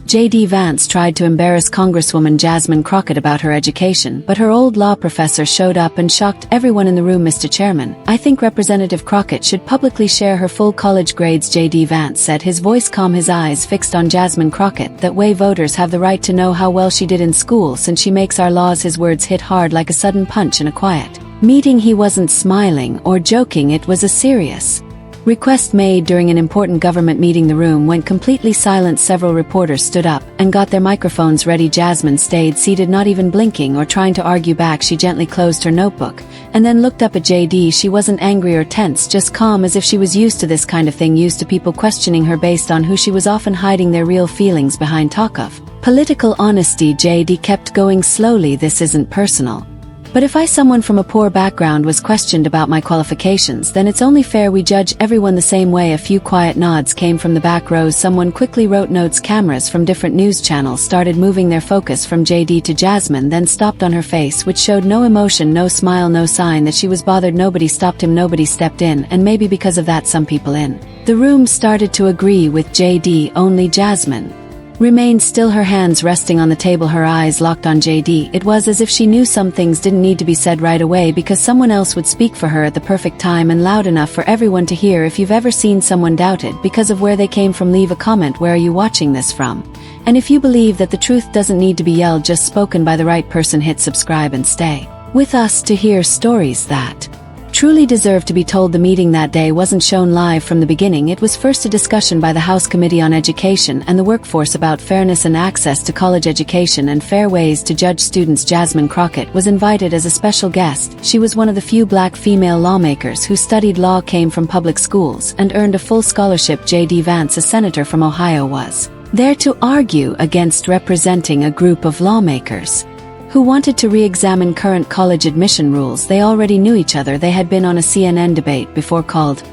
JD Vance tried to embarrass Congresswoman Jasmine Crockett about her education, but her old law professor showed up and shocked everyone in the room. Mr. Chairman, I think Representative Crockett should publicly share her full college grades, JD Vance said, his voice calm, his eyes fixed on Jasmine Crockett. That way voters have the right to know how well she did in school, since she makes our laws. His words hit hard like a sudden punch in a quiet meeting. He wasn't smiling or joking, it was a serious request made during an important government meeting. The room went completely silent. Several reporters stood up and got their microphones ready. Jasmine stayed seated, not even blinking or trying to argue back. She gently closed her notebook and then looked up at JD. She wasn't angry or tense, just calm, as if she was used to this kind of thing, used to people questioning her based on who she was, often hiding their real feelings behind talk of political honesty. JD kept going slowly. This isn't personal. But if someone from a poor background was questioned about my qualifications, then it's only fair we judge everyone the same way. A few quiet nods came from the back rows. Someone quickly wrote notes. Cameras from different news channels started moving their focus from JD to Jasmine, then stopped on her face, which showed no emotion, no smile, no sign that she was bothered. Nobody stopped him, nobody stepped in, and maybe because of that some people in the room started to agree with JD. Only Jasmine remained still, her hands resting on the table, her eyes locked on JD. It was as if she knew some things didn't need to be said right away, because someone else would speak for her at the perfect time and loud enough for everyone to hear. If you've ever seen someone doubted because of where they came from, leave a comment. Where are you watching this from? And if you believe that the truth doesn't need to be yelled, just spoken by the right person, hit subscribe and stay with us to hear stories that truly deserve to be told. The meeting that day wasn't shown live from the beginning. It was first a discussion by the House Committee on Education and the Workforce about fairness and access to college education and fair ways to judge students. Jasmine Crockett was invited as a special guest. She was one of the few black female lawmakers who studied law, came from public schools, and earned a full scholarship. JD Vance, a senator from Ohio, was there to argue against representing a group of lawmakers who wanted to re-examine current college admission rules. They already knew each other. They had been on a CNN debate before called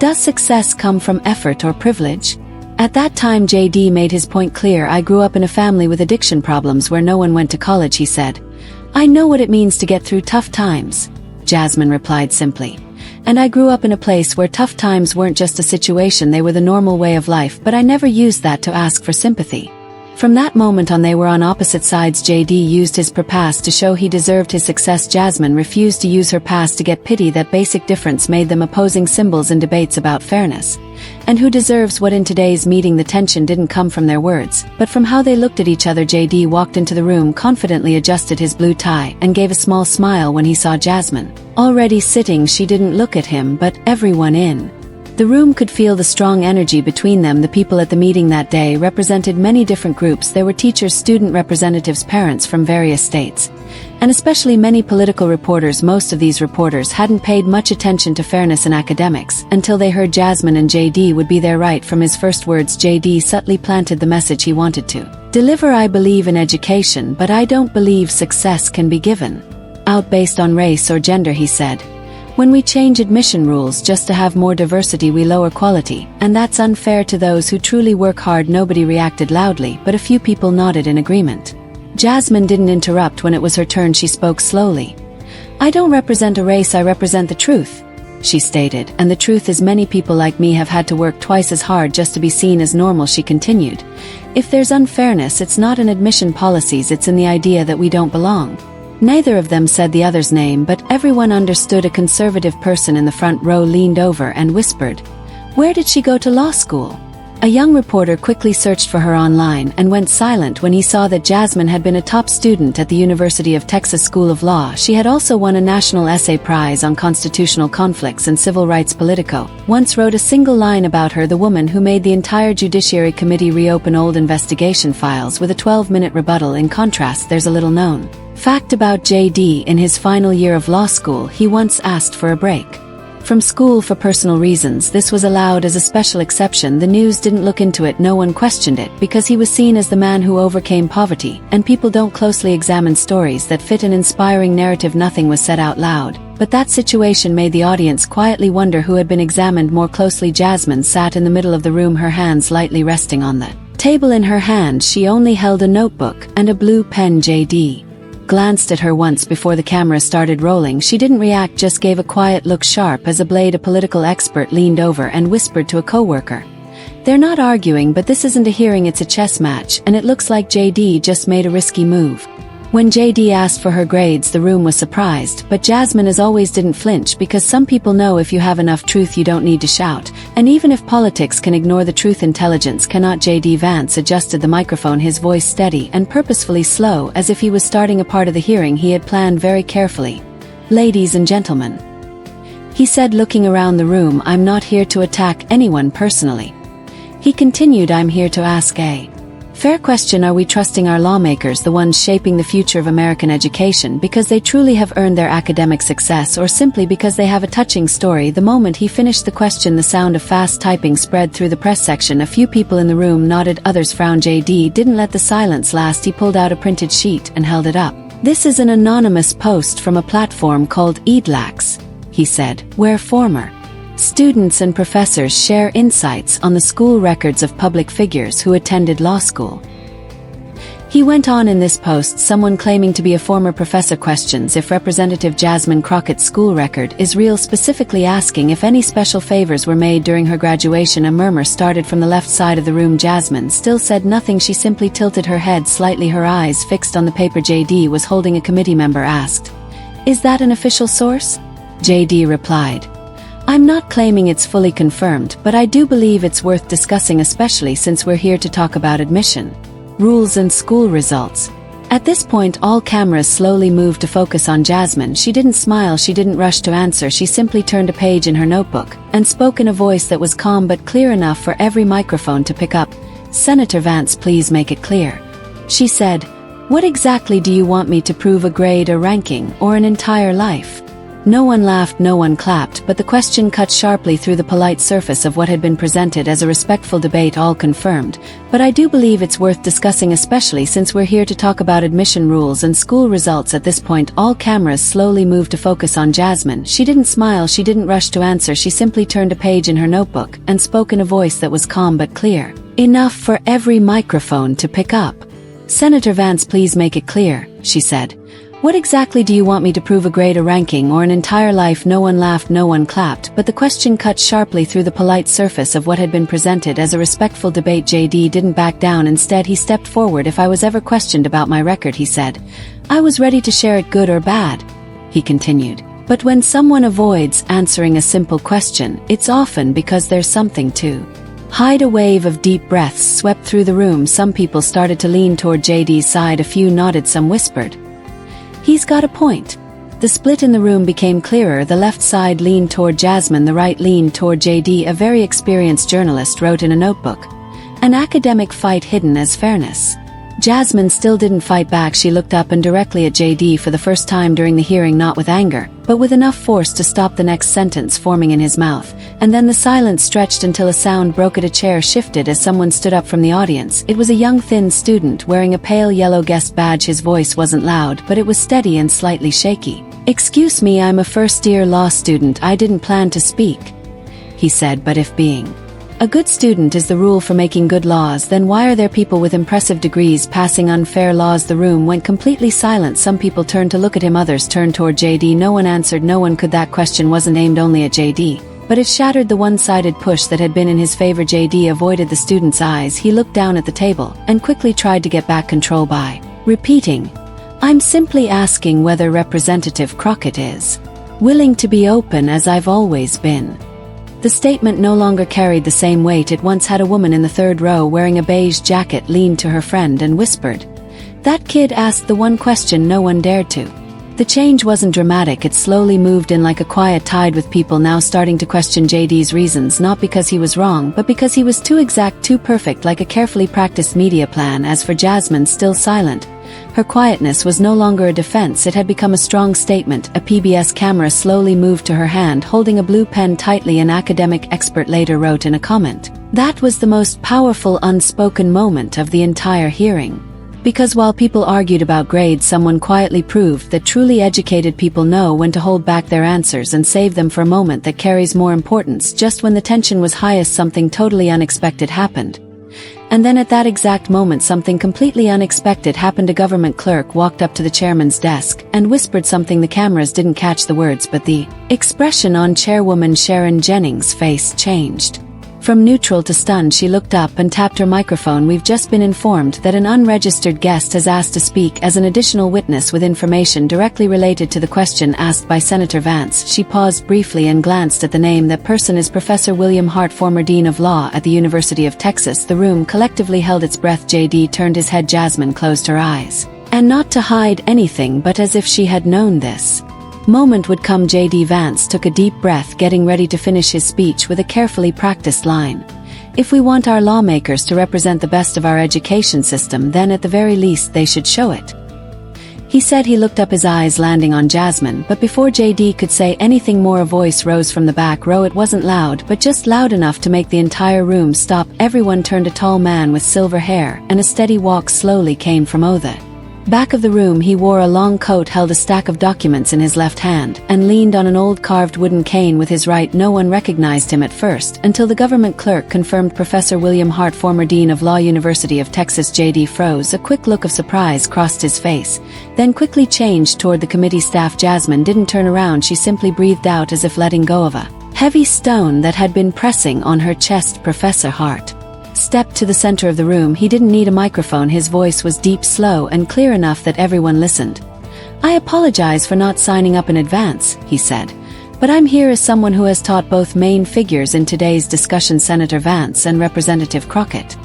"Does Success Come from Effort or Privilege?" At that time JD made his point clear. I grew up in a family with addiction problems where no one went to college, he said. I know what it means to get through tough times, Jasmine replied simply. And I grew up in a place where tough times weren't just a situation, they were the normal way of life, but I never used that to ask for sympathy. From that moment on they were on opposite sides. JD used his past to show he deserved his success. Jasmine refused to use her past to get pity. That basic difference made them opposing symbols in debates about fairness and who deserves what. In today's meeting the tension didn't come from their words, but from how they looked at each other. JD walked into the room, confidently adjusted his blue tie, and gave a small smile when he saw Jasmine already sitting. She didn't look at him, but everyone in the room could feel the strong energy between them. The people at the meeting that day represented many different groups. There were teachers, student representatives, parents from various states, and especially many political reporters. Most of these reporters hadn't paid much attention to fairness in academics until they heard Jasmine and JD would be there. Right from his first words, JD subtly planted the message he wanted to deliver. I believe in education, but I don't believe success can be given out based on race or gender, he said. When we change admission rules just to have more diversity, we lower quality, and that's unfair to those who truly work hard. Nobody reacted loudly, but a few people nodded in agreement. Jasmine didn't interrupt when it was her turn. She spoke slowly. I don't represent a race, I represent the truth, she stated, and the truth is many people like me have had to work twice as hard just to be seen as normal. She continued. If there's unfairness, it's not in admission policies, it's in the idea that we don't belong. Neither of them said the other's name, but everyone understood. A conservative person in the front row leaned over and whispered, "Where did she go to law school?" A young reporter quickly searched for her online and went silent when he saw that Jasmine had been a top student at the University of Texas School of Law. She had also won a National Essay Prize on Constitutional Conflicts and Civil Rights. Politico once wrote a single line about her, the woman who made the entire Judiciary Committee reopen old investigation files with a 12-minute rebuttal. In contrast, there's a little known fact about JD. In his final year of law school, he once asked for a break from school for personal reasons. This was allowed as a special exception. The news didn't look into it, no one questioned it, because he was seen as the man who overcame poverty, and people don't closely examine stories that fit an inspiring narrative. Nothing was said out loud, but that situation made the audience quietly wonder who had been examined more closely. Jasmine sat in the middle of the room, her hands lightly resting on the table. In her hand she only held a notebook and a blue pen. JD glanced at her once before the camera started rolling. She didn't react, just gave a quiet look, sharp as a blade. A political expert leaned over and whispered to a coworker, They're not arguing, but this isn't a hearing, it's a chess match, and it looks like JD just made a risky move. When JD asked for her grades, the room was surprised, but Jasmine as always didn't flinch, because some people know if you have enough truth you don't need to shout, and even if politics can ignore the truth, intelligence cannot. JD Vance adjusted the microphone, his voice steady and purposefully slow, as if he was starting a part of the hearing he had planned very carefully. "Ladies and gentlemen," he said, looking around the room, "I'm not here to attack anyone personally." He continued, "I'm here to ask a fair question. Are we trusting our lawmakers, the ones shaping the future of American education, because they truly have earned their academic success, or simply because they have a touching story?" The moment he finished the question, the sound of fast typing spread through the press section. A few people in the room nodded, others frowned. JD didn't let the silence last. He pulled out a printed sheet and held it up. "This is an anonymous post from a platform called intellect," he said, "where former students and professors share insights on the school records of public figures who attended law school." He went on, "In this post, someone claiming to be a former professor questions if Representative Jasmine Crockett's school record is real, specifically asking if any special favors were made during her graduation." A murmur started from the left side of the room. Jasmine still said nothing. She simply tilted her head slightly, her eyes fixed on the paper JD was holding. A committee member asked, "Is that an official source?" JD replied, "I'm not claiming it's fully confirmed, but I do believe it's worth discussing, especially since we're here to talk about admission rules and school results." At this point, all cameras slowly moved to focus on Jasmine. She didn't smile, she didn't rush to answer, she simply turned a page in her notebook and spoke in a voice that was calm but clear enough for every microphone to pick up. "Senator Vance, please make it clear," she said. "What exactly do you want me to prove? A grade, a ranking, or an entire life?" No one laughed, no one clapped, but the question cut sharply through the polite surface of what had been presented as a respectful debate. "All confirmed, but I do believe it's worth discussing, especially since we're here to talk about admission rules and school results." At this point, all cameras slowly moved to focus on Jasmine. She didn't smile, she didn't rush to answer, she simply turned a page in her notebook and spoke in a voice that was calm but clear enough for every microphone to pick up. "Senator Vance, please make it clear," she said. "What exactly do you want me to prove? A grade, a ranking, or an entire life?" No one laughed, no one clapped, but the question cut sharply through the polite surface of what had been presented as a respectful debate. JD didn't back down. Instead, he stepped forward. "If I was ever questioned about my record," he said, "I was ready to share it, good or bad," he continued. "But when someone avoids answering a simple question, it's often because there's something to hide." A wave of deep breaths swept through the room. Some people started to lean toward JD's side, a few nodded, some whispered, "He's got a point." The split in the room became clearer. The left side leaned toward Jasmine, the right leaned toward JD. A very experienced journalist wrote in a notebook, "An academic fight hidden as fairness." Jasmine still didn't fight back. She looked up and directly at JD for the first time during the hearing, not with anger, but with enough force to stop the next sentence forming in his mouth. And then the silence stretched until a sound broke it. A chair shifted as someone stood up from the audience. It was a young, thin student wearing a pale yellow guest badge. His voice wasn't loud, but it was steady and slightly shaky. "Excuse me, I'm a first-year law student. I didn't plan to speak," he said. "But if being a good student is the rule for making good laws, then why are there people with impressive degrees passing unfair laws?" The room went completely silent. Some people turned to look at him, others turned toward JD. No one answered, no one could. That question wasn't aimed only at JD, but it shattered the one-sided push that had been in his favor. JD avoided the student's eyes. He looked down at the table and quickly tried to get back control by repeating, "I'm simply asking whether Representative Crockett is willing to be open as I've always been." The statement no longer carried the same weight it once had. A woman in the third row wearing a beige jacket leaned to her friend and whispered, "That kid asked the one question no one dared to." The change wasn't dramatic, it slowly moved in like a quiet tide, with people now starting to question JD's reasons, not because he was wrong, but because he was too exact, too perfect, like a carefully practiced media plan. As for Jasmine, still silent, her quietness was no longer a defense, it had become a strong statement. A PBS camera slowly moved to her hand, holding a blue pen tightly. An academic expert later wrote in a comment, "That was the most powerful unspoken moment of the entire hearing." Because while people argued about grades, someone quietly proved that truly educated people know when to hold back their answers and save them for a moment that carries more importance. Just when the tension was highest, something totally unexpected happened. And then at that exact moment, something completely unexpected happened. A government clerk walked up to the chairman's desk and whispered something. The cameras didn't catch the words, but the expression on Chairwoman Sharon Jennings' face changed. From neutral to stunned, she looked up and tapped her microphone. "We've just been informed that an unregistered guest has asked to speak as an additional witness with information directly related to the question asked by Senator Vance." She paused briefly and glanced at the name. "That person is Professor William Hart, former Dean of Law at the University of Texas." The room collectively held its breath. JD turned his head. Jasmine closed her eyes. And not to hide anything, but as if she had known this moment would come. JD Vance took a deep breath, getting ready to finish his speech with a carefully practiced line. "If we want our lawmakers to represent the best of our education system, then at the very least they should show it," he said. He looked up, his eyes landing on Jasmine, but before JD could say anything more, a voice rose from the back row. It wasn't loud, but just loud enough to make the entire room stop. Everyone turned. A tall man with silver hair and a steady walk slowly came from the back of the room. He wore a long coat, held a stack of documents in his left hand, and leaned on an old carved wooden cane with his right. No one recognized him at first, until the government clerk confirmed. "Professor William Hart, former Dean of Law, University of Texas." JD froze. A quick look of surprise crossed his face, then quickly changed toward the committee staff. Jasmine didn't turn around. She simply breathed out as if letting go of a heavy stone that had been pressing on her chest. Professor Hart stepped to the center of the room. He didn't need a microphone. His voice was deep, slow, and clear enough that everyone listened. "I apologize for not signing up in advance," he said, "but I'm here as someone who has taught both main figures in today's discussion, Senator Vance and Representative Crockett."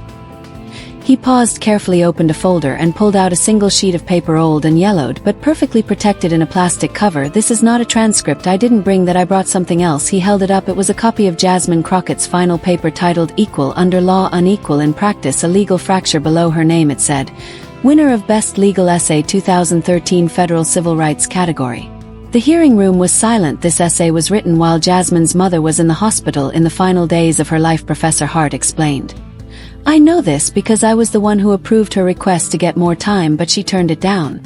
He paused, carefully opened a folder and pulled out a single sheet of paper, old and yellowed, but perfectly protected in a plastic cover. "This is not a transcript. I didn't bring that. I brought something else." He held it up. It was a copy of Jasmine Crockett's final paper titled "Equal Under Law, Unequal in Practice, a Legal Fracture." Below her name it said, "Winner of Best Legal Essay 2013 Federal Civil Rights Category." The hearing room was silent. This essay was written while Jasmine's mother was in the hospital in the final days of her life. Professor Hart explained, "I know this because I was the one who approved her request to get more time, but she turned it down."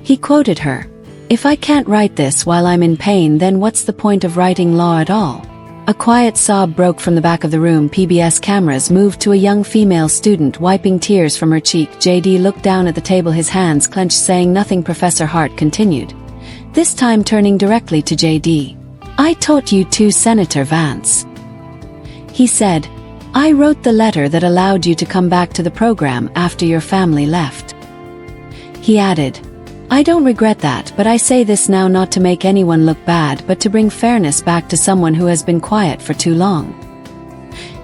He quoted her, "If I can't write this while I'm in pain, then what's the point of writing law at all?" A quiet sob broke from the back of the room. PBS cameras moved to a young female student wiping tears from her cheek. JD looked down at the table, his hands clenched, saying nothing. Professor Hart continued, this time turning directly to JD. "I taught you too, Senator Vance," he said. "I wrote the letter that allowed you to come back to the program after your family left." He added, "I don't regret that, but I say this now not to make anyone look bad, but to bring fairness back to someone who has been quiet for too long."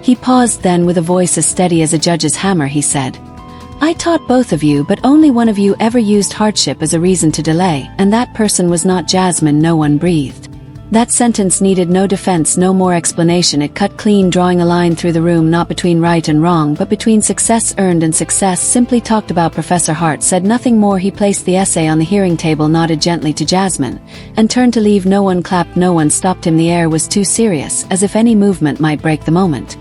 He paused, then with a voice as steady as a judge's hammer he said, "I taught both of you, but only one of you ever used hardship as a reason to delay, and that person was not Jasmine." No one breathed. That sentence needed no defense, no more explanation. It cut clean, drawing a line through the room, not between right and wrong, but between success earned and success simply talked about. Professor Hart said nothing more. He placed the essay on the hearing table, nodded gently to Jasmine, and turned to leave. No one clapped, no one stopped him. The air was too serious, as if any movement might break the moment.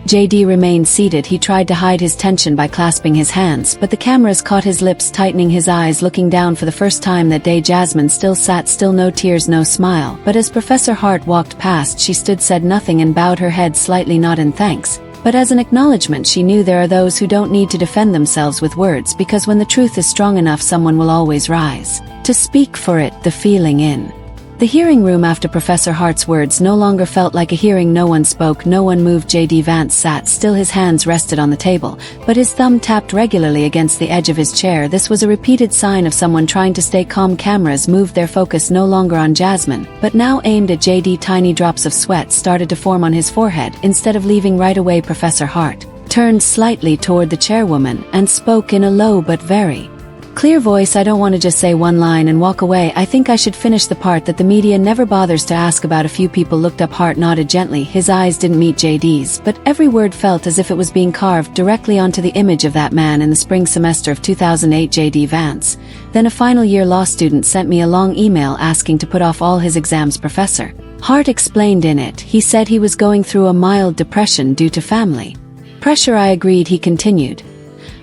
JD remained seated. He tried to hide his tension by clasping his hands, but the cameras caught his lips tightening, his eyes looking down. For the first time that day, Jasmine still sat still, no tears, no smile. But as Professor Hart walked past, she stood, said nothing, and bowed her head slightly, not in thanks, but as an acknowledgement. She knew there are those who don't need to defend themselves with words, because when the truth is strong enough, someone will always rise to speak for it. The feeling in the hearing room after Professor Hart's words no longer felt like a hearing. No one spoke, no one moved. JD Vance sat still, his hands rested on the table, but his thumb tapped regularly against the edge of his chair. This was a repeated sign of someone trying to stay calm. Cameras moved, their focus no longer on Jasmine, but now aimed at JD. Tiny drops of sweat started to form on his forehead. Instead of leaving right away, Professor Hart turned slightly toward the chairwoman and spoke in a low but very clear voice, "I don't want to just say one line and walk away. I think I should finish the part that the media never bothers to ask about." A few people looked up. Hart nodded gently. His eyes didn't meet JD's, but every word felt as if it was being carved directly onto the image of that man in the spring semester of 2008. JD Vance, then a final year law student, sent me a long email asking to put off all his exams. Professor Hart explained in it. He said he was going through a mild depression due to family pressure. I agreed. He continued,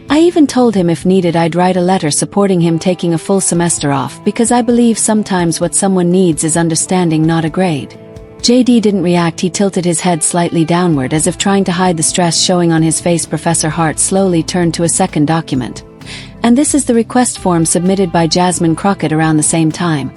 "I even told him if needed I'd write a letter supporting him taking a full semester off, because I believe sometimes what someone needs is understanding, not a grade." JD didn't react. He tilted his head slightly downward as if trying to hide the stress showing on his face. Professor Hart slowly turned to a second document. "And this is the request form submitted by Jasmine Crockett around the same time."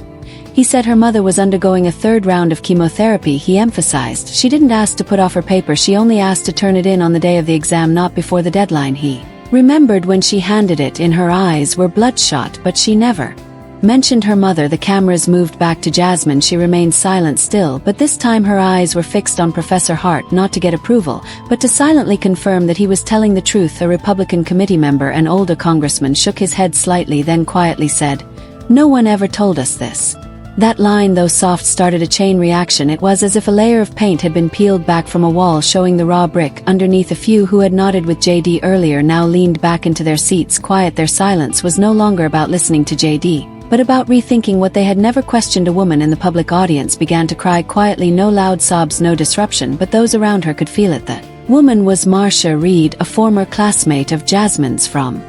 He said her mother was undergoing a third round of chemotherapy. He emphasized she didn't ask to put off her paper, she only asked to turn it in on the day of the exam, not before the deadline. He remembered when she handed it in, her eyes were bloodshot, but she never mentioned her mother. The cameras moved back to Jasmine. She remained silent still, but this time her eyes were fixed on Professor Hart, not to get approval, but to silently confirm that he was telling the truth. A Republican committee member, an older congressman, shook his head slightly, then quietly said, "No one ever told us this." That line, though soft, started a chain reaction. It was as if a layer of paint had been peeled back from a wall, showing the raw brick underneath. A few who had nodded with JD earlier now leaned back into their seats, quiet. Their silence was no longer about listening to JD, but about rethinking what they had never questioned. A woman in the public audience began to cry quietly. No loud sobs, no disruption, but those around her could feel it. The woman was Marcia Reed, a former classmate of Jasmine's from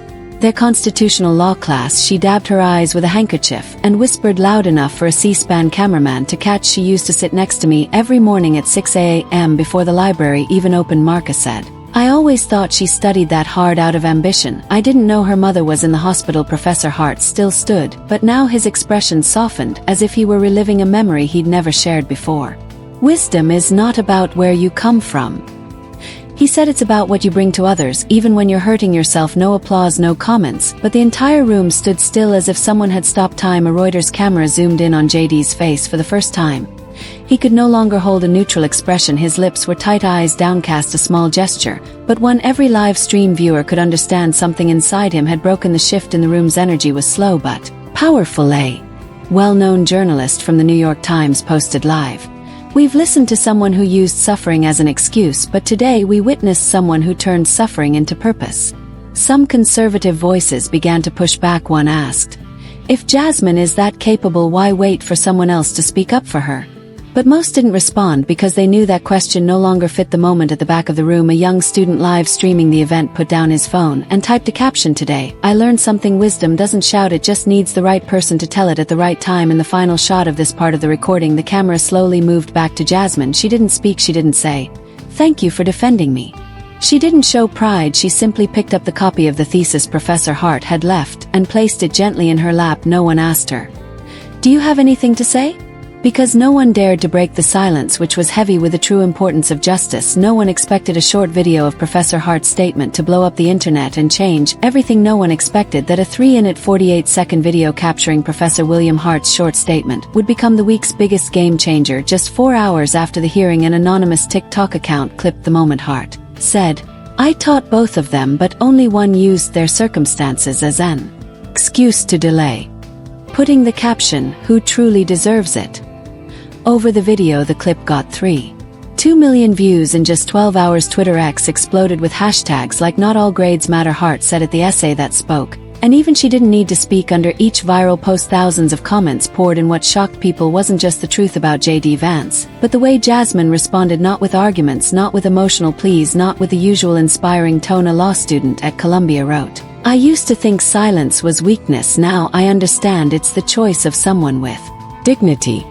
their constitutional law class. She dabbed her eyes with a handkerchief and whispered loud enough for a C-SPAN cameraman to catch. "She used to sit next to me every morning at 6 a.m. before the library even opened," Marca said. "I always thought she studied that hard out of ambition. I didn't know her mother was in the hospital." Professor Hart still stood, but now his expression softened, as if he were reliving a memory he'd never shared before. "Wisdom is not about where you come from," he said. "It's about what you bring to others, even when you're hurting yourself." No applause, no comments, but the entire room stood still, as if someone had stopped time. A Reuters camera zoomed in on JD's face for the first time. He could no longer hold a neutral expression. His lips were tight, eyes downcast, a small gesture, but one every live stream viewer could understand. Something inside him had broken. The shift in the room's energy was slow but powerful. A well-known journalist from the New York Times posted live, "We've listened to someone who used suffering as an excuse, but today we witnessed someone who turned suffering into purpose." Some conservative voices began to push back. One asked, "If Jasmine is that capable, why wait for someone else to speak up for her?" But most didn't respond because they knew that question no longer fit the moment. At the back of the room, a young student live streaming the event put down his phone and typed a caption, "Today, I learned something. Wisdom doesn't shout, it just needs the right person to tell it at the right time." In the final shot of this part of the recording, the camera slowly moved back to Jasmine. She didn't speak, she didn't say, "Thank you for defending me." She didn't show pride, she simply picked up the copy of the thesis Professor Hart had left and placed it gently in her lap. No one asked her, "Do you have anything to say?" Because no one dared to break the silence, which was heavy with the true importance of justice. No one expected a short video of Professor Hart's statement to blow up the internet and change everything. No one expected that a 3-minute 48-second video capturing Professor William Hart's short statement would become the week's biggest game changer. Just 4 hours after the hearing, an anonymous TikTok account clipped the moment. Hart said, "I taught both of them, but only one used their circumstances as an excuse to delay," putting the caption, "Who truly deserves it?" over the video. The clip got 3.2 million views in just 12 hours. Twitter X exploded with hashtags like "Not all grades matter." Hart said at the essay that spoke, and even she didn't need to speak. Under each viral post, thousands of comments poured in. What shocked people wasn't just the truth about JD Vance, but the way Jasmine responded, not with arguments, not with emotional pleas, not with the usual inspiring tone. A law student at Columbia wrote, "I used to think silence was weakness. Now I understand it's the choice of someone with dignity."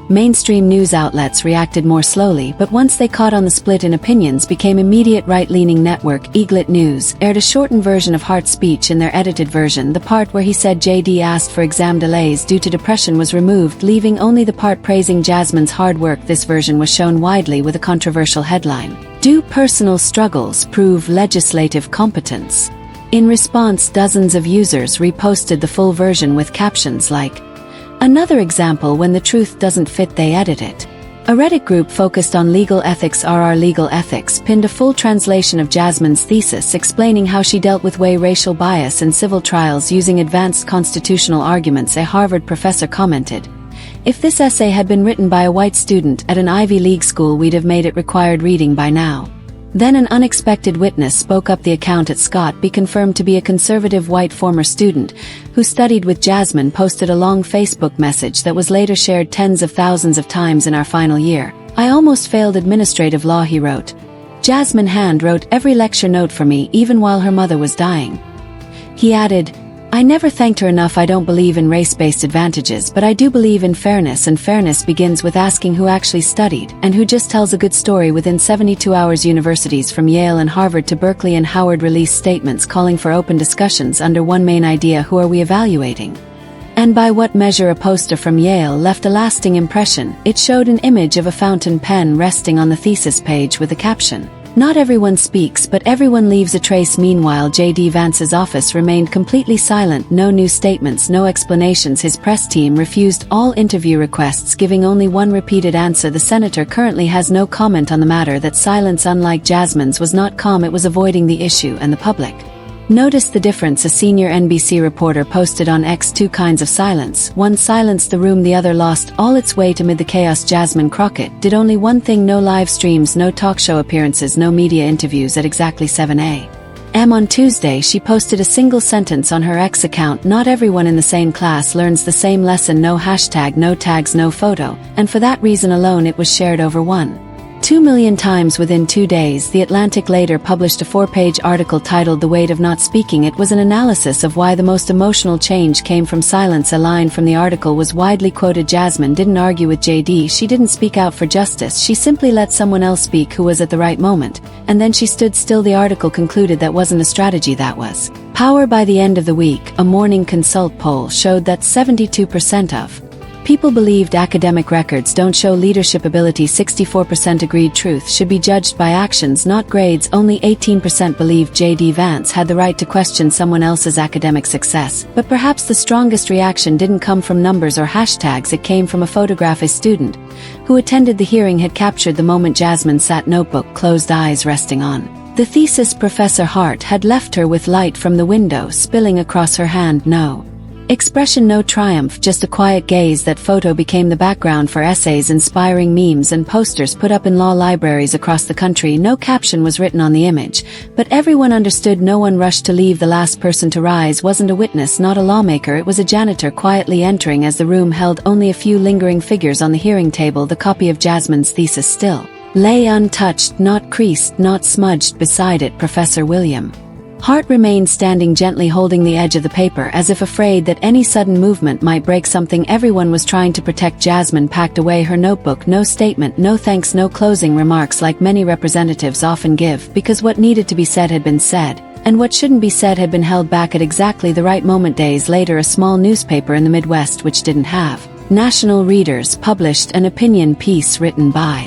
Mainstream news outlets reacted more slowly, but once they caught on the split in opinions became immediate. Right-leaning network Eaglet News aired a shortened version of Hart's speech. In their edited version, the part where he said JD asked for exam delays due to depression was removed, leaving only the part praising Jasmine's hard work. This version was shown widely with a controversial headline, "Do personal struggles prove legislative competence?" In response, dozens of users reposted the full version with captions like, "Another example when the truth doesn't fit, they edit it." A Reddit group focused on legal ethics, RR Legal Ethics, pinned a full translation of Jasmine's thesis explaining how she dealt with racial bias in civil trials using advanced constitutional arguments. A Harvard professor commented, "If this essay had been written by a white student at an Ivy League school, we'd have made it required reading by now." Then an unexpected witness spoke up. The account at Scott B, confirmed to be a conservative white former student who studied with Jasmine, posted a long Facebook message that was later shared tens of thousands of times. "In our final year, I almost failed administrative law," he wrote. "Jasmine hand wrote every lecture note for me, even while her mother was dying." He added, "I never thanked her enough. I don't believe in race-based advantages, but I do believe in fairness, and fairness begins with asking who actually studied and who just tells a good story within 72 hours." Universities from Yale and Harvard to Berkeley and Howard released statements calling for open discussions under one main idea: who are we evaluating? And by what measure a poster from Yale left a lasting impression, it showed an image of a fountain pen resting on the thesis page with a caption, "Not everyone speaks, but everyone leaves a trace." Meanwhile, JD Vance's office remained completely silent, no new statements, no explanations. His press team refused all interview requests, giving only one repeated answer. The senator currently has no comment on the matter. That silence, unlike Jasmine's, was not calm, it was avoiding the issue and the public. Notice the difference, a senior NBC reporter posted on X. Two kinds of silence. One silenced the room, the other lost all its weight amid the chaos. Jasmine Crockett did only one thing: no live streams, no talk show appearances, no media interviews. At exactly 7 a.m. on Tuesday, she posted a single sentence on her X account: "Not everyone in the same class learns the same lesson." No hashtag, no tags, no photo, and for that reason alone it was shared over 1.2 million times within 2 days. The Atlantic later published a 4-page article titled "The Weight of Not Speaking." It was an analysis of why the most emotional change came from silence. A line from the article was widely quoted: "Jasmine didn't argue with JD, she didn't speak out for justice, she simply let someone else speak who was at the right moment, and then she stood still." The article concluded that wasn't a strategy, that was power. By the end of the week, a Morning Consult poll showed that 72% of people believed academic records don't show leadership ability. 64% agreed truth should be judged by actions, not grades. Only 18% believed JD Vance had the right to question someone else's academic success. But perhaps the strongest reaction didn't come from numbers or hashtags, it came from a photograph. A student who attended the hearing had captured the moment Jasmine sat, notebook closed, eyes resting on the thesis. Professor Hart had left her with light from the window spilling across her hand. No expression, no triumph, just a quiet gaze. That photo became the background for essays, inspiring memes, and posters put up in law libraries across the country. No caption was written on the image, but everyone understood. No one rushed to leave. The last person to rise wasn't a witness, not a lawmaker, it was a janitor quietly entering as the room held only a few lingering figures. On the hearing table, the copy of Jasmine's thesis still lay untouched, not creased, not smudged. Beside it, Professor William Hart remained standing, gently holding the edge of the paper, as if afraid that any sudden movement might break something everyone was trying to protect. Jasmine packed away her notebook. No statement, no thanks, no closing remarks, like many representatives often give, because what needed to be said had been said, and what shouldn't be said had been held back at exactly the right moment. Days later, a small newspaper in the Midwest, which didn't have national readers, published an opinion piece written by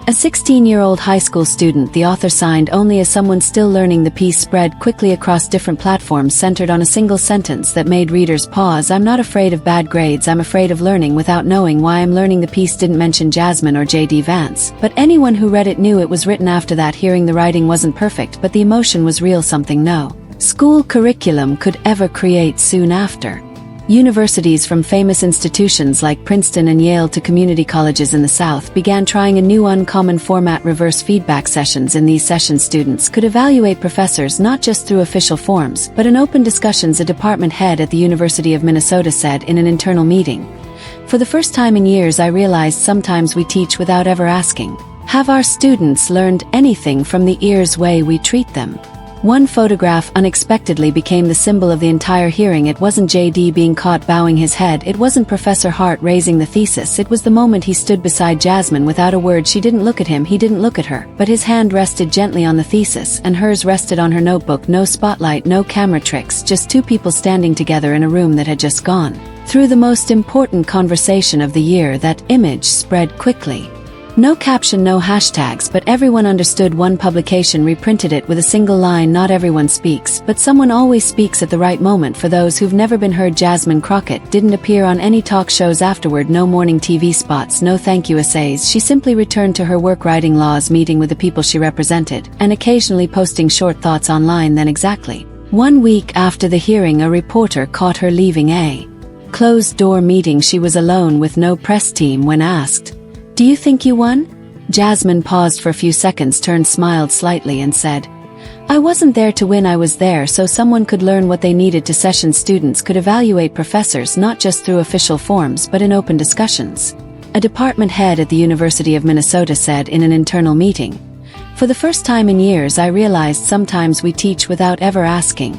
a 16-year-old high school student. The author, signed only as someone still learning. The piece spread quickly across different platforms, centered on a single sentence that made readers pause: "I'm not afraid of bad grades, I'm afraid of learning without knowing why I'm learning." The piece didn't mention Jasmine or JD Vance, but anyone who read it knew it was written after that hearing. The writing wasn't perfect, but the emotion was real, something no school curriculum could ever create. Soon after, universities from famous institutions like Princeton and Yale to community colleges in the South began trying a new uncommon format: reverse feedback sessions. In these sessions, students could evaluate professors not just through official forms, but in open discussions. A department head at the University of Minnesota said in an internal meeting, "For the first time in years, I realized sometimes we teach without ever asking, have our students learned anything from the ears way we treat them?" One photograph unexpectedly became the symbol of the entire hearing. It wasn't JD being caught bowing his head, it wasn't Professor Hart raising the thesis, it was the moment he stood beside Jasmine without a word. She didn't look at him, he didn't look at her, but his hand rested gently on the thesis, and hers rested on her notebook. No spotlight, no camera tricks, just two people standing together in a room that had just gone through the most important conversation of the year. That image spread quickly. No caption, no hashtags, but everyone understood. One publication reprinted it with a single line: "Not everyone speaks, but someone always speaks at the right moment." For those who've never been heard, Jasmine Crockett didn't appear on any talk shows afterward, no morning TV spots, no thank you essays. She simply returned to her work, writing laws, meeting with the people she represented, and occasionally posting short thoughts online. Then exactly 1 week after the hearing, a reporter caught her leaving a closed-door meeting. She was alone with no press team when asked, "Do you think you won?" Jasmine paused for a few seconds, turned, smiled slightly, and said, "I wasn't there to win, I was there so someone could learn what they needed to." Session students could evaluate professors not just through official forms but in open discussions. A department head at the University of Minnesota said in an internal meeting, "For the first time in years, I realized sometimes we teach without ever asking,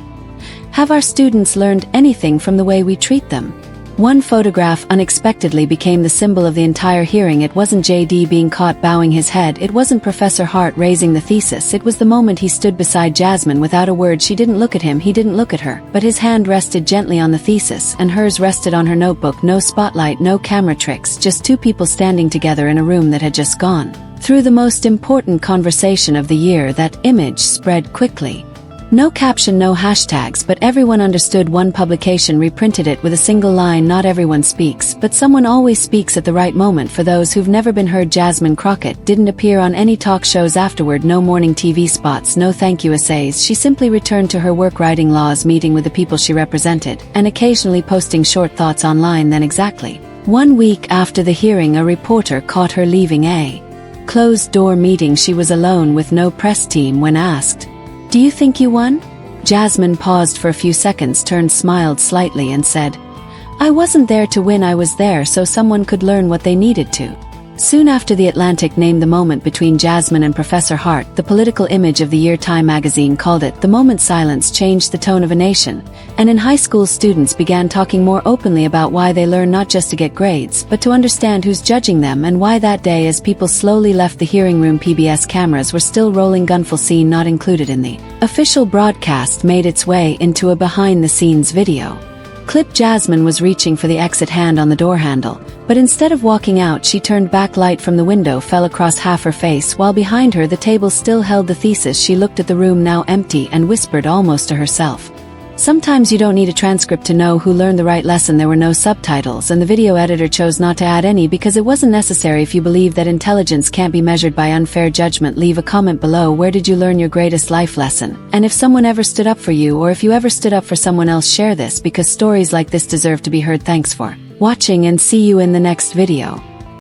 have our students learned anything from the way we treat them?" One photograph unexpectedly became the symbol of the entire hearing. It wasn't JD being caught bowing his head, it wasn't Professor Hart raising the thesis, it was the moment he stood beside Jasmine without a word. She didn't look at him, he didn't look at her, but his hand rested gently on the thesis, and hers rested on her notebook. No spotlight, no camera tricks, just two people standing together in a room that had just gone through the most important conversation of the year. That image spread quickly. No caption, no hashtags, but everyone understood. One publication reprinted it with a single line: "Not everyone speaks, but someone always speaks at the right moment." For those who've never been heard, Jasmine Crockett didn't appear on any talk shows afterward, no morning TV spots, no thank you essays. She simply returned to her work, writing laws, meeting with the people she represented, and occasionally posting short thoughts online. Then exactly 1 week after the hearing, a reporter caught her leaving a closed-door meeting. She was alone with no press team. When asked, "Do you think you won?" Jasmine paused for a few seconds, turned, smiled slightly, and said, "I wasn't there to win, I was there so someone could learn what they needed to." Soon after, The Atlantic named the moment between Jasmine and Professor Hart the political image of the year. Time magazine called it the moment silence changed the tone of a nation, and in high school, students began talking more openly about why they learn, not just to get grades, but to understand who's judging them and why. That day, as people slowly left the hearing room, PBS cameras were still rolling. Gunful scene not included in the official broadcast made its way into a behind-the-scenes video clip. Jasmine was reaching for the exit, hand on the door handle, but instead of walking out, she turned back. Light from the window fell across half her face, while behind her the table still held the thesis. She looked at the room, now empty, and whispered almost to herself, "Sometimes you don't need a transcript to know who learned the right lesson." There were no subtitles, and the video editor chose not to add any because it wasn't necessary. If you believe that intelligence can't be measured by unfair judgment, leave a comment below. Where did you learn your greatest life lesson? And if someone ever stood up for you, or if you ever stood up for someone else, share this, because stories like this deserve to be heard. Thanks for watching, and see you in the next video.